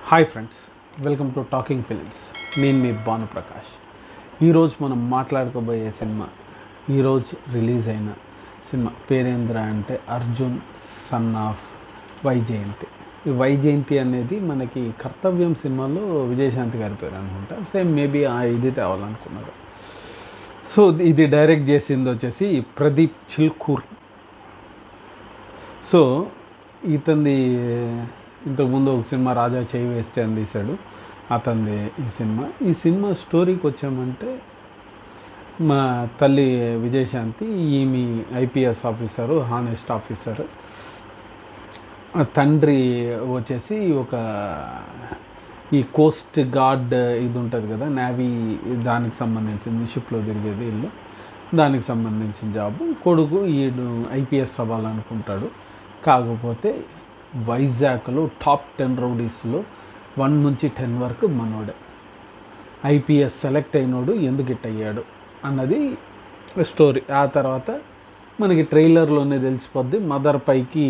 Hi friends, welcome to talking films. నేను మీ భానుప్రకాష్. ఈరోజు మనం మాట్లాడుకోబోయే సినిమా, ఈరోజు రిలీజ్ అయిన సినిమా పేరేంద్ర అంటే అర్జున్ సన్ ఆఫ్ వైజయంతి. ఈ వైజయంతి అనేది మనకి కర్తవ్యం సినిమాలో విజయశాంతి గారి పేరు అనుకుంటా. సేమ్ మేబీ ఇది తేవాలనుకున్నారు. సో ఇది డైరెక్ట్ చేసింది వచ్చేసి ప్రదీప్ చిల్కూర్. సో ఇతనిది ఇంతకుముందు ఒక సినిమా రాజా చేయి వేస్తే అని తీశాడు, అతనిది ఈ సినిమా స్టోరీకి వచ్చామంటే, మా తల్లి విజయశాంతి, ఈమె ఐపీఎస్ ఆఫీసరు, హానెస్ట్ ఆఫీసరు. తండ్రి వచ్చేసి ఈ కోస్ట్ గార్డ్ ఇది ఉంటుంది కదా, నేవీ, దానికి సంబంధించింది, షిప్లో తిరిగేది ఇల్లు, దానికి సంబంధించిన జాబు. కొడుకు ఈడు ఐపీఎస్ అవ్వాలనుకుంటాడు. కాకపోతే వైజాగ్లో టాప్ 10 రౌడీస్లో 1 నుంచి 10 వరకు మనోడే. ఐపీఎస్ సెలెక్ట్ అయినోడు ఎందుకు హిట్ అయ్యాడు అన్నది స్టోరీ. ఆ తర్వాత మనకి ట్రైలర్లోనే తెలిసిపోద్ది. మదర్ పైకి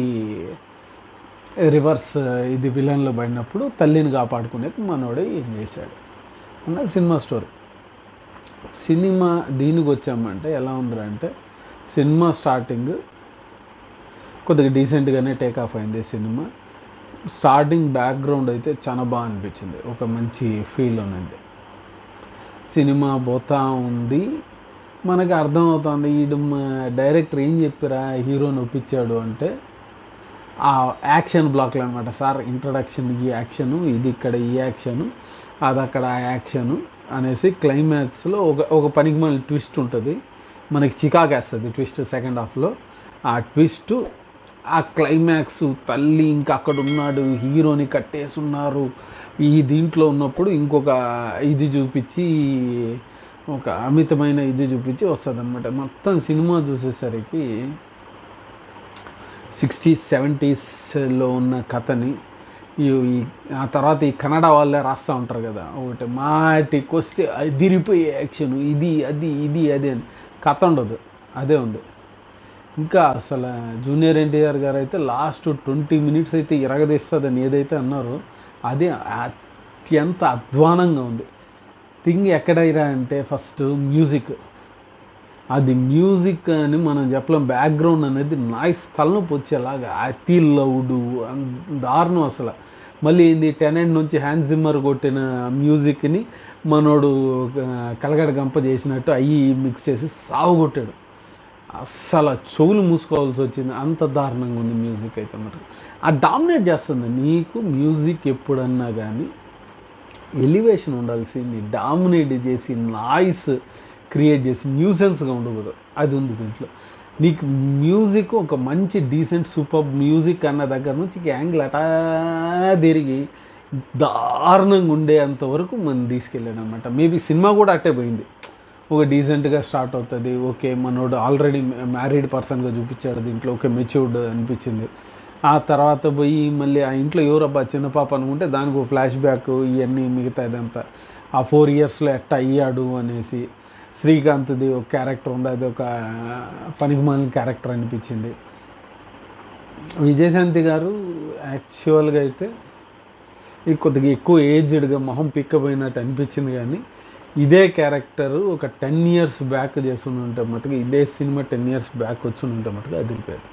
రివర్స్ ఇది విలన్లో పడినప్పుడు తల్లిని కాపాడుకునేది మనోడే ఏం చేశాడు అన్నది సినిమా స్టోరీ. సినిమా దీనికి వచ్చామంటే ఎలా ఉందంటే, సినిమా స్టార్టింగ్ కొద్దిగా డీసెంట్గానే టేక్ ఆఫ్ అయింది. సినిమా స్టార్టింగ్ బ్యాక్గ్రౌండ్ అయితే చాలా బాగా అనిపించింది, ఒక మంచి ఫీల్ ఉన్నది. సినిమా పోతా ఉంది, మనకు అర్థమవుతుంది ఈడు డైరెక్టర్ ఏం చెప్పారా హీరోని ఒప్పించాడు అంటే, ఆ యాక్షన్ బ్లాక్లు అనమాట. సార్ ఇంట్రడక్షన్ ఈ యాక్షను, ఇది ఇక్కడ ఈ యాక్షను, అది అక్కడ ఆ యాక్షను అనేసి క్లైమాక్స్లో ఒక పనికిమాలిన ట్విస్ట్ ఉంటుంది. మనకి చికాకేస్తుంది ట్విస్ట్ సెకండ్ హాఫ్లో. ఆ ట్విస్ట్, ఆ క్లైమాక్స్, తల్లి ఇంకా అక్కడ ఉన్నాడు, హీరోని కట్టేస్తున్నారు, ఈ దీంట్లో ఉన్నప్పుడు ఇంకొక ఇది చూపించి, ఒక అమితమైన ఇది చూపించి వస్తుంది అనమాట. మొత్తం సినిమా చూసేసరికి 60s 70sలో ఉన్న కథని ఆ తర్వాత ఈ కన్నడ వాళ్ళే రాస్తూ ఉంటారు కదా, ఒకటి మాటికి వస్తే అదిరిపోయే యాక్షన్, ఇది అది అని కథ ఉండదు, అదే ఉంది. ఇంకా అసలు జూనియర్ ఎన్టీఆర్ గారు అయితే లాస్ట్ 20 మినిట్స్ అయితే ఇరగదీస్తుందని ఏదైతే అన్నారో అది అత్యంత అధ్వానంగా ఉంది. థింగ్ ఎక్కడైనా అంటే ఫస్ట్ మ్యూజిక్, అది మ్యూజిక్ అని మనం చెప్పలేం. బ్యాక్గ్రౌండ్ అనేది నాయిస్ తలనొప్పి వచ్చేలాగా అతి లౌడు, దారుణం అసలు. మళ్ళీ ఇది 10 నుంచి హ్యాన్స్ జిమ్మర్ కొట్టిన మ్యూజిక్ని మనోడు కలగడ గంప చేసినట్టు అయ్యి మిక్స్ చేసి సాగు కొట్టాడు. అస్సలు చెవులు మూసుకోవాల్సి వచ్చింది, అంత దారుణంగా ఉంది మ్యూజిక్ అయితే. మరి ఆ డామినేట్ చేస్తుంది. నీకు మ్యూజిక్ ఎప్పుడన్నా కానీ ఎలివేషన్ ఉండాల్సింది, డామినేట్ చేసి నాయిస్ క్రియేట్ చేసి న్యూసెన్స్గా ఉండకూడదు, అది ఉంది దీంట్లో. నీకు మ్యూజిక్ ఒక మంచి డీసెంట్ సూపర్ మ్యూజిక్ అన్న దగ్గర నుంచి యాంగిల్ అటా తిరిగి దారుణంగా ఉండే అంతవరకు మనం తీసుకెళ్ళాడు అనమాట. మేబీ సినిమా కూడా అట్టే పోయింది. ఒక డీసెంట్గా స్టార్ట్ అవుతుంది, ఓకే మనోడు ఆల్రెడీ మ్యారీడ్ పర్సన్గా చూపించాడు దీంట్లో, ఓకే మెచ్యూర్డ్ అనిపించింది. ఆ తర్వాత పోయి మళ్ళీ ఆ ఇంట్లో ఎవరబ్బా చిన్న పాప అనుకుంటే దానికి ఒక ఫ్లాష్ బ్యాక్, ఇవన్నీ మిగతా ఇదంతా ఆ 4 ఇయర్స్లో ఎట్ట అయ్యాడు అనేసి. శ్రీకాంత్ది ఒక క్యారెక్టర్ ఉంది, అది ఒక పనికిమాలిన క్యారెక్టర్ అనిపించింది. విజయశాంతి గారు యాక్చువల్గా అయితే ఇది కొద్దిగా ఎక్కువ ఏజ్డ్గా మొహం పిక్కపోయినట్టు అనిపించింది, కానీ ఇదే క్యారెక్టరు ఒక 10 ఇయర్స్ బ్యాక్ చేస్తుని ఉంటే మటుకు, ఇదే సినిమా 10 ఇయర్స్ బ్యాక్ వచ్చి ఉంటే మటుకు అదిరిపోయేది.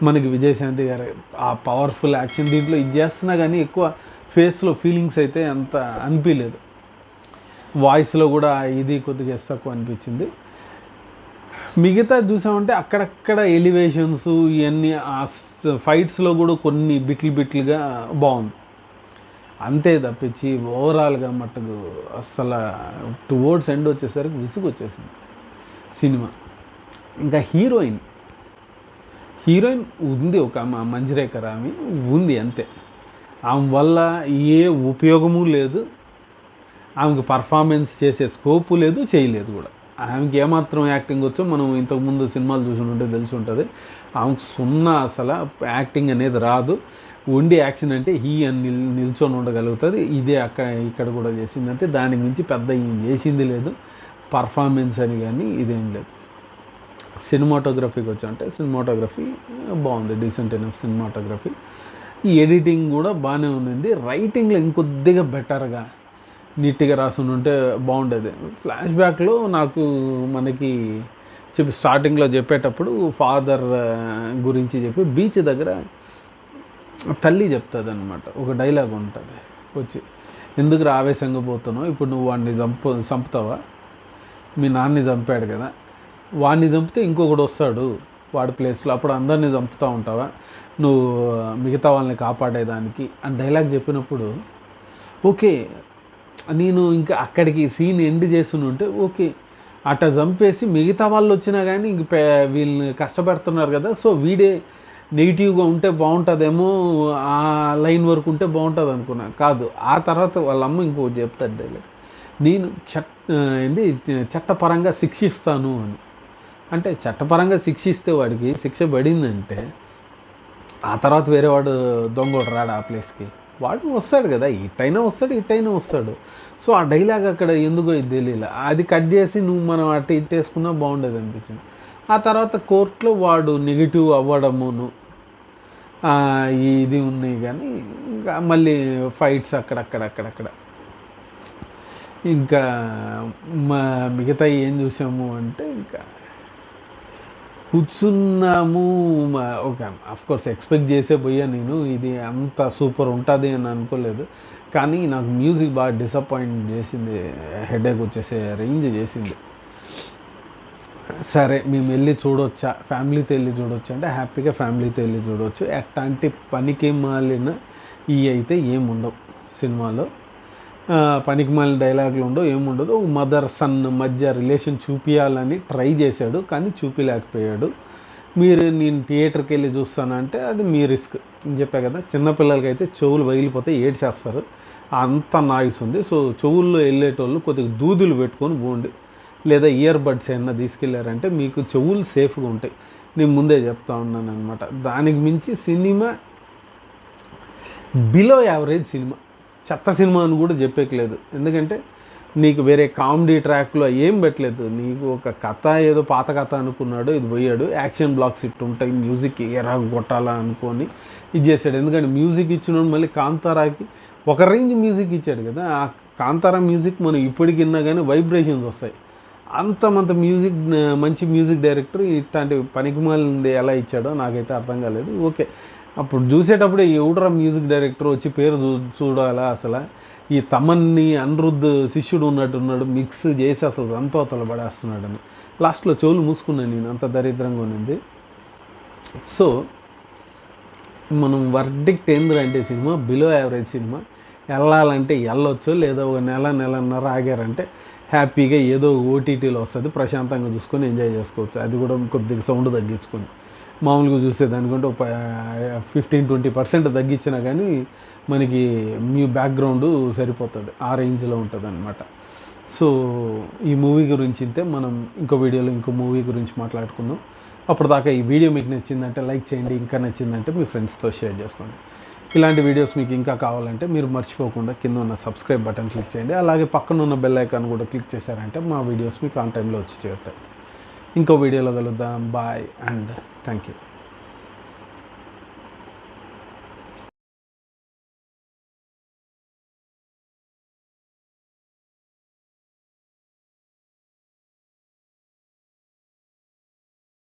మనకి విజయశాంతి గారు ఆ పవర్ఫుల్ యాక్షన్ దీంట్లో ఇది చేస్తున్నా కానీ ఎక్కువ ఫేస్లో ఫీలింగ్స్ అయితే అంత అనిపించలేదు. వాయిస్లో కూడా ఇది కొద్దిగా తక్కువ అనిపించింది. మిగతా చూసామంటే అక్కడక్కడ ఎలివేషన్స్ ఇవన్నీ, ఆ ఫైట్స్లో కూడా కొన్ని బిట్లుగా బాగుంది, అంతే తప్పించి ఓవరాల్గా మట్టుకు అస్సలు టువర్డ్స్ ఎండ్ వచ్చేసరికి విసుగు వచ్చేసింది సినిమా. ఇంకా హీరోయిన్ ఉంది, ఒక మంజరేఖ రామి ఉంది, అంతే. ఆమె వల్ల ఏ ఉపయోగము లేదు, ఆమెకు పర్ఫార్మెన్స్ చేసే స్కోపు లేదు, చేయలేదు కూడా. ఆమెకి ఏమాత్రం యాక్టింగ్ వచ్చో మనం ఇంతకుముందు సినిమాలు చూసుకుంటే తెలిసి ఉంటుంది. ఆమెకు సున్నా, అసలు యాక్టింగ్ అనేది రాదు. ఉండి యాక్షన్ అంటే అని నిల్చొని ఉండగలుగుతుంది. ఇదే ఇక్కడ కూడా చేసిందంటే, దానికి మించి పెద్ద ఏం చేసింది లేదు. పర్ఫార్మెన్స్ అని కానీ ఇదేం లేదు. సినిమాటోగ్రఫీకి వచ్చా అంటే సినిమాటోగ్రఫీ బాగుంది, డీసెంట్ ఎనఫ్ సినిమాటోగ్రఫీ. ఈ ఎడిటింగ్ కూడా బాగానే ఉంది. రైటింగ్లో ఇంకొద్దిగా బెటర్గా నీట్గా రాసి ఉంటే బాగుండేది. ఫ్లాష్ బ్యాక్లో నాకు మనకి స్టార్టింగ్లో చెప్పేటప్పుడు ఫాదర్ గురించి చెప్పి బీచ్ దగ్గర తల్లి చెప్తుంది అనమాట. ఒక డైలాగ్ ఉంటుంది వచ్చి, ఎందుకు ఆవేశంగా పోతున్నావు, ఇప్పుడు నువ్వు వాడిని చంపుతావా, మీ నాన్నని చంపాడు కదా, వాడిని చంపితే ఇంకొకడు వస్తాడు వాడి ప్లేస్లో, అప్పుడు అందరినీ చంపుతూ ఉంటావా నువ్వు మిగతా వాళ్ళని కాపాడేదానికి అని డైలాగ్ చెప్పినప్పుడు ఓకే, నేను ఇంకా అక్కడికి సీన్ ఎండ్ చేస్తుంటే ఓకే, అట్ట చంపేసి మిగతా వాళ్ళు వచ్చినా కానీ ఇంక వీళ్ళని కష్టపెడుతున్నారు కదా, సో వీడే నెగిటివ్గా ఉంటే బాగుంటుందేమో, ఆ లైన్ వరకు ఉంటే బాగుంటుంది అనుకున్నా. కాదు, ఆ తర్వాత వాళ్ళ అమ్మ ఇంకోటి చెప్తాడు డైలాగ్, నేను చట్టపరంగా శిక్షిస్తాను అని. అంటే చట్టపరంగా శిక్షిస్తే వాడికి శిక్ష పడిందంటే ఆ తర్వాత వేరే వాడు దొంగోడు రాడు ఆ ప్లేస్కి, వాడు వస్తాడు కదా, ఇట్టైనా వస్తాడు. సో ఆ డైలాగ్ అక్కడ ఎందుకో ఇది తెలియలే, అది కట్ చేసి నువ్వు మనం అటు ఇట్టేసుకున్నా బాగుండేది అనిపించింది. ఆ తర్వాత కోర్టులో వాడు నెగిటివ్ అవ్వడమును ఇది ఉన్నాయి, కానీ ఇంకా మళ్ళీ ఫైట్స్ అక్కడక్కడ ఇంకా మిగతా ఏం చూసాము అంటే ఇంకా కూర్చున్నాము. ఓకే, అఫ్కోర్స్ ఎక్స్పెక్ట్ చేసే పోయా నేను, ఇది అంత సూపర్ ఉంటుంది అని అనుకోలేదు, కానీ నాకు మ్యూజిక్ బాగా డిసప్పాయింట్ చేసింది, హెడేక్ వచ్చేసే రేంజ్ చేసింది. సరే మేము వెళ్ళి చూడవచ్చా, ఫ్యామిలీతో వెళ్ళి చూడవచ్చు అంటే హ్యాపీగా ఫ్యామిలీతో వెళ్ళి చూడవచ్చు. ఎట్లాంటి పనికి మాలిన అయితే ఏముండవు సినిమాలో, పనికి మాలిన డైలాగులు ఉండవు, ఏముండదు. మదర్ సన్ మధ్య రిలేషన్ చూపించాలని ట్రై చేశాడు, కానీ చూపించలేకపోయాడు. నేను థియేటర్కి వెళ్ళి చూస్తానంటే అది మీ రిస్క్ అని చెప్పా కదా. చిన్నపిల్లలకి అయితే చెవులు పగిలిపోతే ఏడ్చేస్తారు, అంత నాయిస్ ఉంది. సో చెవుల్లో వెళ్ళేటోళ్ళు కొద్దిగా దూదులు పెట్టుకొని పోండి, లేదా ఇయర్ బడ్స్ ఏమన్నా తీసుకెళ్ళారంటే మీకు చెవులు సేఫ్గా ఉంటాయి. నేను ముందే చెప్తా ఉన్నాను అనమాట. దానికి మించి సినిమా బిలో యావరేజ్ సినిమా, చెత్త సినిమా అని కూడా చెప్పేయలేదు. ఎందుకంటే నీకు వేరే కామెడీ ట్రాక్లో ఏం పెట్టలేదు, నీకు ఒక కథ ఏదో పాత కథ అనుకున్నాడు, ఇది పోయాడు, యాక్షన్ బ్లాక్స్ ఇట్టు ఉంటాయి, మ్యూజిక్ ఎరా కొట్టాలా అనుకొని ఇది చేశాడు. ఎందుకంటే మ్యూజిక్ ఇచ్చినోడు మళ్ళీ కాంతారాకి ఒక రేంజ్ మ్యూజిక్ ఇచ్చాడు కదా, ఆ కాంతారా మ్యూజిక్ మనం ఇప్పటికి విన్నా కానీ వైబ్రేషన్స్ వస్తాయి. అంత మ్యూజిక్, మంచి మ్యూజిక్ డైరెక్టర్ ఇట్లాంటి పనికిమాలింది ఎలా ఇచ్చాడో నాకైతే అర్థం కాలేదు. ఓకే, అప్పుడు చూసేటప్పుడే ఎవడరా మ్యూజిక్ డైరెక్టర్ వచ్చి పేరు చూడాలా, అసలు ఈ తమన్ని అనిరుద్ధ్ శిష్యుడు ఉన్నట్టున్నాడు, మిక్స్ చేసి అసలు సంతోతలు పడేస్తున్నాడని లాస్ట్లో చెవులు మూసుకున్నాను నేను, అంత దరిద్రంగా ఉన్నది. సో మనం వర్డిక్ట్ ఏంటంటే సినిమా బిలో యావరేజ్ సినిమా, వెళ్ళాలంటే వెళ్ళొచ్చు, లేదా ఒక నెలన్నర ఆగారంటే హ్యాపీగా ఏదో ఓటీటీలో వస్తుంది, ప్రశాంతంగా చూసుకొని ఎంజాయ్ చేసుకోవచ్చు. అది కూడా కొద్దిగా సౌండ్ తగ్గించుకొని, మామూలుగా చూసేదానికంటే ఒక 15-20% తగ్గించినా కానీ మనకి బ్యాక్గ్రౌండ్ సరిపోతుంది, ఆ రేంజ్లో ఉంటుంది అనమాట. సో ఈ మూవీ గురించి అయితే మనం ఇంకో వీడియోలో ఇంకో మూవీ గురించి మాట్లాడుకుందాం. అప్పటిదాకా ఈ వీడియో మీకు నచ్చిందంటే లైక్ చేయండి, ఇంకా నచ్చిందంటే మీ ఫ్రెండ్స్తో షేర్ చేసుకోండి. ఇలాంటి వీడియోస్ మీకు ఇంకా కావాలంటే మీరు మర్చిపోకుండా కింద ఉన్న సబ్స్క్రైబ్ బటన్ క్లిక్ చేయండి, అలాగే పక్కన ఉన్న బెల్ ఐకాన్ కూడా క్లిక్ చేశారంటే మా వీడియోస్ మీకు ఆన్ టైంలో వచ్చి చేరుతాయి. ఇంకో వీడియోలో కలుద్దాం. Bye and thank you.